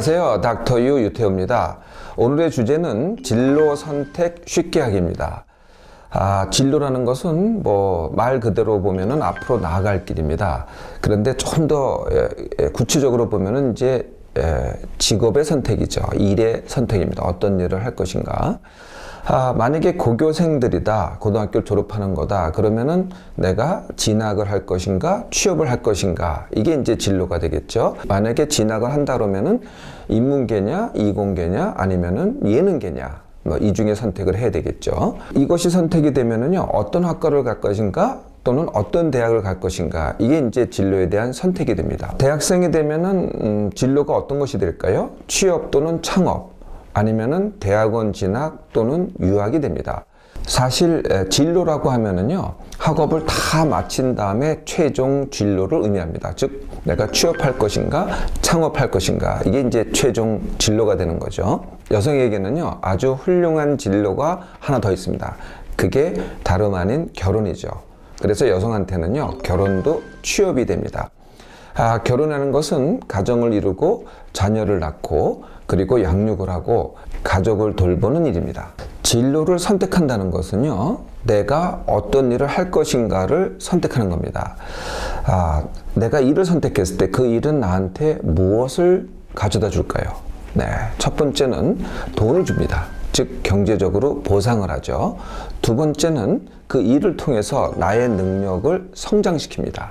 안녕하세요. 닥터유 유태우입니다. 오늘의 주제는 진로 선택 쉽게 하기입니다. 진로라는 것은 말 그대로 보면은 앞으로 나아갈 길입니다. 그런데 좀 더 구체적으로 보면은 이제 직업의 선택이죠. 일의 선택입니다. 어떤 일을 할 것인가. 만약에 고교생들이다, 고등학교를 졸업하는 거다, 그러면은 내가 진학을 할 것인가, 취업을 할 것인가, 이게 이제 진로가 되겠죠. 만약에 진학을 한다 그러면은 인문계냐, 이공계냐, 아니면은 예능계냐, 이 중에 선택을 해야 되겠죠. 이것이 선택이 되면은요, 어떤 학과를 갈 것인가, 또는 어떤 대학을 갈 것인가, 이게 이제 진로에 대한 선택이 됩니다. 대학생이 되면은 진로가 어떤 것이 될까요? 취업 또는 창업, 아니면은 대학원 진학 또는 유학이 됩니다. 사실 진로라고 하면은요, 학업을 다 마친 다음에 최종 진로를 의미합니다. 즉 내가 취업할 것인가 창업할 것인가, 이게 이제 최종 진로가 되는 거죠. 여성에게는요 아주 훌륭한 진로가 하나 더 있습니다. 그게 다름 아닌 결혼이죠. 그래서 여성한테는요 결혼도 취업이 됩니다. 결혼하는 것은 가정을 이루고 자녀를 낳고 그리고 양육을 하고 가족을 돌보는 일입니다. 진로를 선택한다는 것은요, 내가 어떤 일을 할 것인가를 선택하는 겁니다. 내가 일을 선택했을 때 그 일은 나한테 무엇을 가져다 줄까요? 네, 첫 번째는 돈을 줍니다. 즉 경제적으로 보상을 하죠. 두 번째는 그 일을 통해서 나의 능력을 성장시킵니다.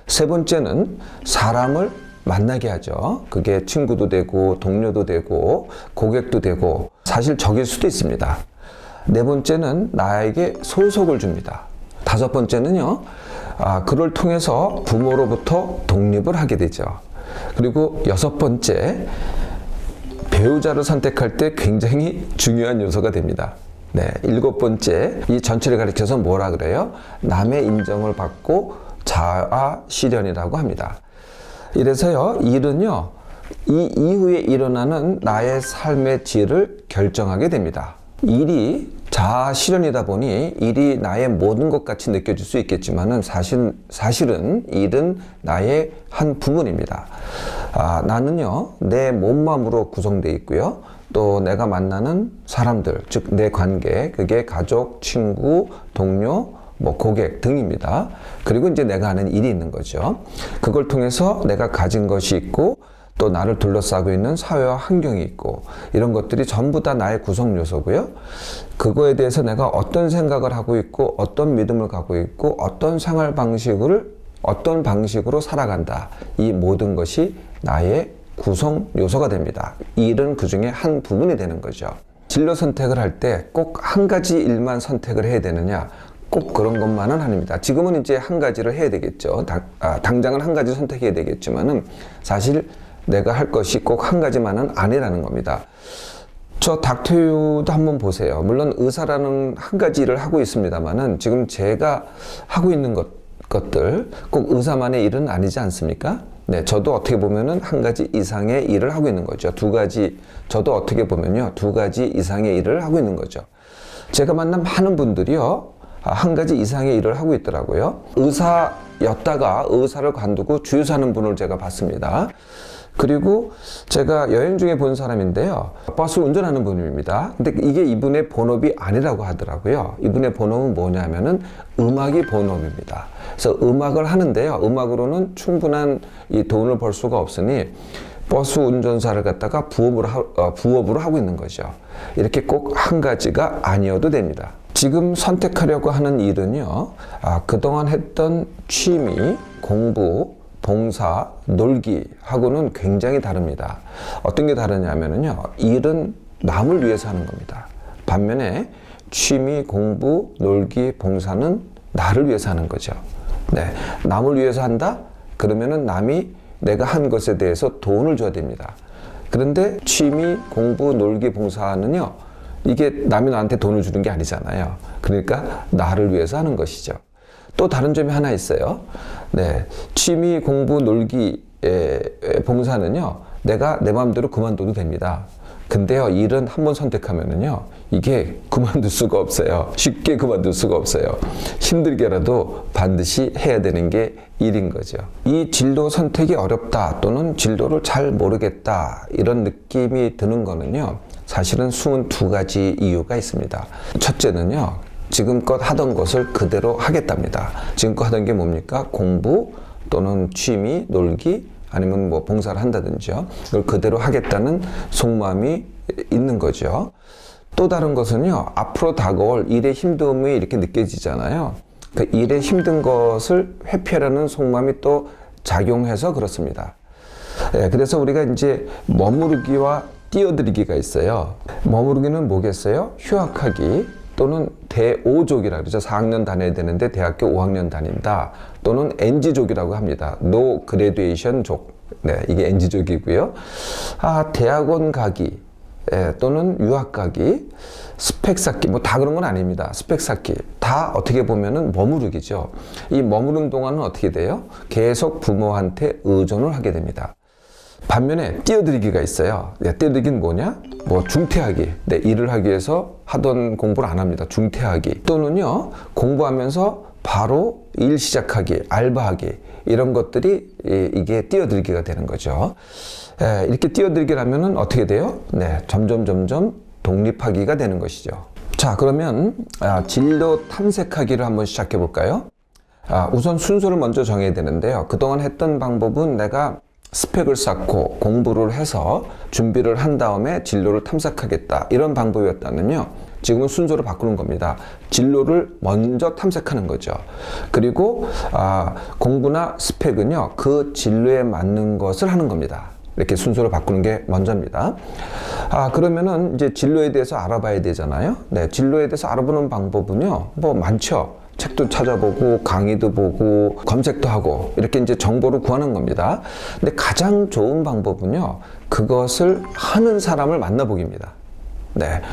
세 번째는 사람을 만나게 하죠. 그게 친구도 되고 동료도 되고 고객도 되고 사실 적일 수도 있습니다. 네 번째는 나에게 소속을 줍니다. 다섯 번째는요, 그를 통해서 부모로부터 독립을 하게 되죠. 그리고 여섯 번째, 배우자를 선택할 때 굉장히 중요한 요소가 됩니다. 네, 일곱 번째, 이 전체를 가리켜서 뭐라 그래요? 남의 인정을 받고 자아 실현이라고 합니다. 이래서요, 일은요, 이 이후에 일어나는 나의 삶의 질을 결정하게 됩니다. 일이 자아 실현이다 보니 일이 나의 모든 것 같이 느껴질 수 있겠지만은 사실은 일은 나의 한 부분입니다. 나는요, 내 몸맘으로 구성되어 있고요. 또 내가 만나는 사람들, 즉 내 관계, 그게 가족, 친구, 동료, 고객 등입니다. 그리고 이제 내가 하는 일이 있는 거죠. 그걸 통해서 내가 가진 것이 있고 또 나를 둘러싸고 있는 사회와 환경이 있고 이런 것들이 전부 다 나의 구성 요소고요. 그거에 대해서 내가 어떤 생각을 하고 있고 어떤 믿음을 갖고 있고 어떤 생활 방식을 어떤 방식으로 살아간다. 이 모든 것이 나의 구성 요소가 됩니다. 일은 그 중에 한 부분이 되는 거죠. 진로 선택을 할 때 꼭 한 가지 일만 선택을 해야 되느냐? 꼭 그런 것만은 아닙니다. 지금은 이제 한 가지를 해야 되겠죠. 당장은 한 가지 선택해야 되겠지만은 사실 내가 할 것이 꼭 한 가지만은 아니라는 겁니다. 저 닥터유도 한번 보세요. 물론 의사라는 한 가지 일을 하고 있습니다만은 지금 제가 하고 있는 것들 꼭 의사만의 일은 아니지 않습니까? 네, 저도 어떻게 보면은 한 가지 이상의 일을 하고 있는 거죠. 저도 어떻게 보면요, 두 가지 이상의 일을 하고 있는 거죠. 제가 만난 많은 분들이요, 한 가지 이상의 일을 하고 있더라고요. 의사였다가 의사를 관두고 주유소 하는 분을 제가 봤습니다. 그리고 제가 여행 중에 본 사람인데요, 버스 운전하는 분입니다. 근데 이게 이분의 본업이 아니라고 하더라고요. 이분의 본업은 뭐냐면은 음악이 본업입니다. 그래서 음악을 하는데요, 음악으로는 충분한 이 돈을 벌 수가 없으니 버스 운전사를 갖다가 부업으로 하고 있는 거죠. 이렇게 꼭 한 가지가 아니어도 됩니다. 지금 선택하려고 하는 일은요, 그동안 했던 취미, 공부, 봉사, 놀기하고는 굉장히 다릅니다. 어떤 게 다르냐면요, 일은 남을 위해서 하는 겁니다. 반면에 취미, 공부, 놀기, 봉사는 나를 위해서 하는 거죠. 네, 남을 위해서 한다? 그러면은 남이 내가 한 것에 대해서 돈을 줘야 됩니다. 그런데 취미, 공부, 놀기, 봉사는요, 이게 남이 나한테 돈을 주는 게 아니잖아요. 그러니까 나를 위해서 하는 것이죠. 또 다른 점이 하나 있어요. 네, 취미, 공부, 놀기, 봉사는요, 내가 내 마음대로 그만둬도 됩니다. 근데요, 일은 한번 선택하면은요, 이게 그만둘 수가 없어요. 쉽게 그만둘 수가 없어요. 힘들게라도 반드시 해야 되는 게 일인 거죠. 이 진로 선택이 어렵다 또는 진로를 잘 모르겠다 이런 느낌이 드는 거는요. 사실은 22가지 이유가 있습니다. 첫째는요. 지금껏 하던 것을 그대로 하겠답니다. 지금껏 하던 게 뭡니까? 공부 또는 취미, 놀기 아니면 뭐 봉사를 한다든지요. 이걸 그대로 하겠다는 속마음이 있는 거죠. 또 다른 것은요. 앞으로 다가올 일의 힘듦이 이렇게 느껴지잖아요. 그 일의 힘든 것을 회피하려는 속마음이 또 작용해서 그렇습니다. 그래서 우리가 이제 머무르기와 뛰어들기가 있어요. 머무르기는 뭐겠어요? 휴학하기 또는 대5족이라고 그러죠. 4학년 다녀야 되는데 대학교 5학년 다닌다. 또는 NG족이라고 합니다. No Graduation 족. 네, 이게 NG족이고요. 대학원 가기 또는 유학 가기, 스펙 쌓기, 뭐 다 그런 건 아닙니다. 스펙 쌓기. 다 어떻게 보면은 머무르기죠. 이 머무른 동안은 어떻게 돼요? 계속 부모한테 의존을 하게 됩니다. 반면에 뛰어들기가 있어요. 뛰어들기는 뭐냐? 뭐 중퇴하기. 일을 하기 위해서 하던 공부를 안 합니다. 중퇴하기. 또는요, 공부하면서 바로 일 시작하기, 알바하기. 이런 것들이 이게 뛰어들기가 되는 거죠. 이렇게 뛰어들기라면은 어떻게 돼요? 점점 독립하기가 되는 것이죠. 자, 그러면 진로 탐색하기를 한번 시작해 볼까요? 우선 순서를 먼저 정해야 되는데요. 그동안 했던 방법은 내가 스펙을 쌓고 공부를 해서 준비를 한 다음에 진로를 탐색하겠다. 이런 방법이었다면요. 지금은 순서를 바꾸는 겁니다. 진로를 먼저 탐색하는 거죠. 그리고 공부나 스펙은요. 그 진로에 맞는 것을 하는 겁니다. 이렇게 순서를 바꾸는 게 먼저입니다. 그러면은 이제 진로에 대해서 알아봐야 되잖아요. 진로에 대해서 알아보는 방법은요. 뭐 많죠. 책도 찾아보고 강의도 보고 검색도 하고 이렇게 이제 정보를 구하는 겁니다. 근데 가장 좋은 방법은요. 그것을 하는 사람을 만나보기입니다.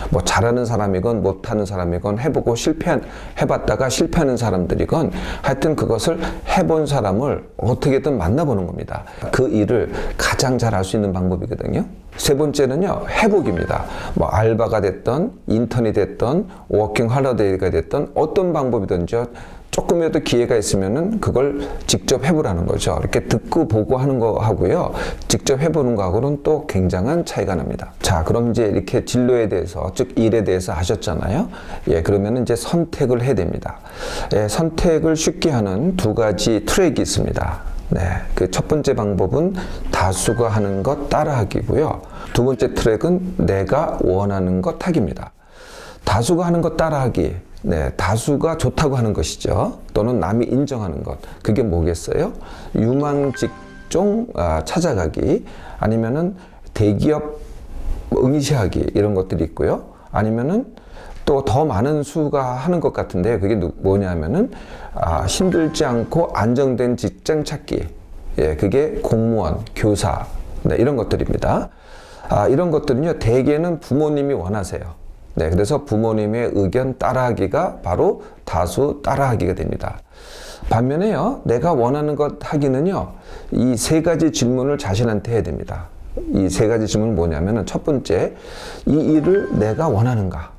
뭐 잘하는 사람이건 못하는 사람이건 해봤다가 실패하는 사람들이건 하여튼 그것을 해본 사람을 어떻게든 만나보는 겁니다. 그 일을 가장 잘 할 수 있는 방법이거든요. 세 번째는요, 회복입니다. 뭐 알바가 됐던, 인턴이 됐던, 워킹 홀리데이가 됐던 어떤 방법이든지 조금이라도 기회가 있으면은 그걸 직접 해보라는 거죠. 이렇게 듣고 보고 하는 거 하고요. 직접 해보는 거하고는 또 굉장한 차이가 납니다. 자, 그럼 이제 이렇게 진로에 대해서, 즉 일에 대해서 하셨잖아요. 그러면 이제 선택을 해야 됩니다. 선택을 쉽게 하는 2가지 트랙이 있습니다. 그 첫 번째 방법은 다수가 하는 것 따라하기고요. 두 번째 트랙은 내가 원하는 것 하기입니다. 다수가 하는 것 따라하기. 다수가 좋다고 하는 것이죠. 또는 남이 인정하는 것. 그게 뭐겠어요? 유망직종 찾아가기, 아니면은 대기업 응시하기, 이런 것들이 있고요. 아니면은 또 더 많은 수가 하는 것 같은데, 그게 뭐냐면은 힘들지 않고 안정된 직장 찾기. 그게 공무원, 교사, 이런 것들입니다. 이런 것들은요, 대개는 부모님이 원하세요. 그래서 부모님의 의견 따라하기가 바로 다수 따라하기가 됩니다. 반면에요, 내가 원하는 것 하기는요, 이 3가지 질문을 자신한테 해야 됩니다. 이 3가지 질문은 뭐냐면은, 첫 번째, 이 일을 내가 원하는가?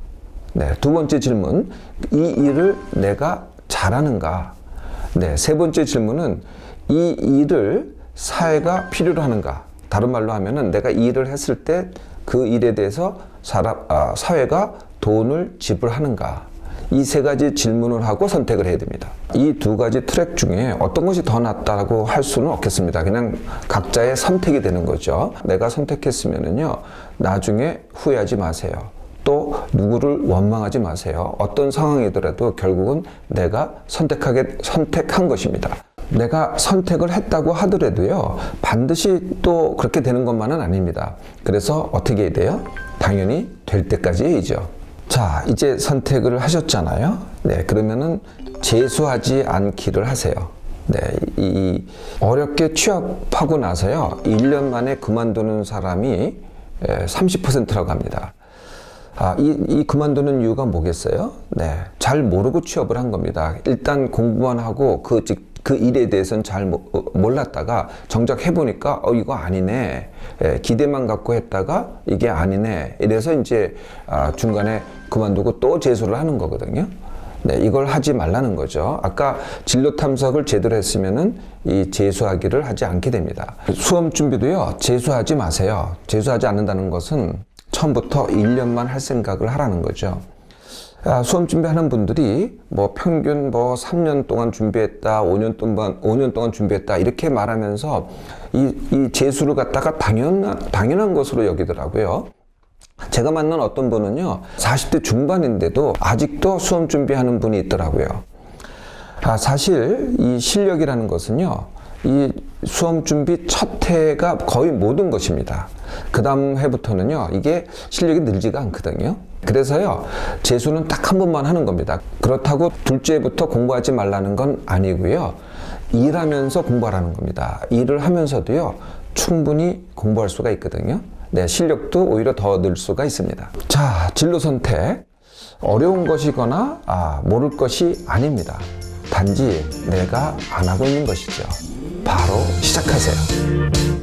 두 번째 질문, 이 일을 내가 잘하는가? 세 번째 질문은, 이 일을 사회가 필요로 하는가? 다른 말로 하면은, 내가 이 일을 했을 때 그 일에 대해서 사회가 돈을 지불하는가? 이 3가지 질문을 하고 선택을 해야 됩니다. 이 2가지 트랙 중에 어떤 것이 더 낫다고 할 수는 없겠습니다. 그냥 각자의 선택이 되는 거죠. 내가 선택했으면은요, 나중에 후회하지 마세요. 또 누구를 원망하지 마세요. 어떤 상황이더라도 결국은 내가 선택한 것입니다. 내가 선택을 했다고 하더라도요, 반드시 또 그렇게 되는 것만은 아닙니다. 그래서 어떻게 해야 돼요? 당연히 될 때까지 해야죠. 자, 이제 선택을 하셨잖아요. 그러면은 재수하지 않기를 하세요. 이 어렵게 취업하고 나서요, 1년 만에 그만두는 사람이 30%라고 합니다. 이 그만두는 이유가 뭐겠어요? 잘 모르고 취업을 한 겁니다. 일단 공부만 하고 그 그 일에 대해서는 잘 몰랐다가 정작 해보니까 이거 아니네, 기대만 갖고 했다가 이게 아니네, 이래서 이제 중간에 그만두고 또 재수를 하는 거거든요. 네, 이걸 하지 말라는 거죠. 아까 진로 탐색을 제대로 했으면은 이 재수하기를 하지 않게 됩니다. 수험 준비도요, 재수하지 마세요. 재수하지 않는다는 것은 처음부터 1년만 할 생각을 하라는 거죠. 수험 준비하는 분들이 뭐 평균 뭐 3년 동안 준비했다, 5년 동안 준비했다, 이렇게 말하면서 이 재수를 갖다가 당연한 것으로 여기더라고요. 제가 만난 어떤 분은요, 40대 중반인데도 아직도 수험 준비하는 분이 있더라고요. 사실 이 실력이라는 것은요, 이 수험 준비 첫 해가 거의 모든 것입니다. 그 다음 해부터는요, 이게 실력이 늘지가 않거든요. 그래서요, 재수는 딱 한 번만 하는 겁니다. 그렇다고 둘째 해부터 공부하지 말라는 건 아니고요. 일하면서 공부하라는 겁니다. 일을 하면서도요, 충분히 공부할 수가 있거든요. 네, 실력도 오히려 더 늘 수가 있습니다. 자, 진로 선택. 어려운 것이거나 모를 것이 아닙니다. 단지 내가 안 하고 있는 것이죠. 바로 시작하세요.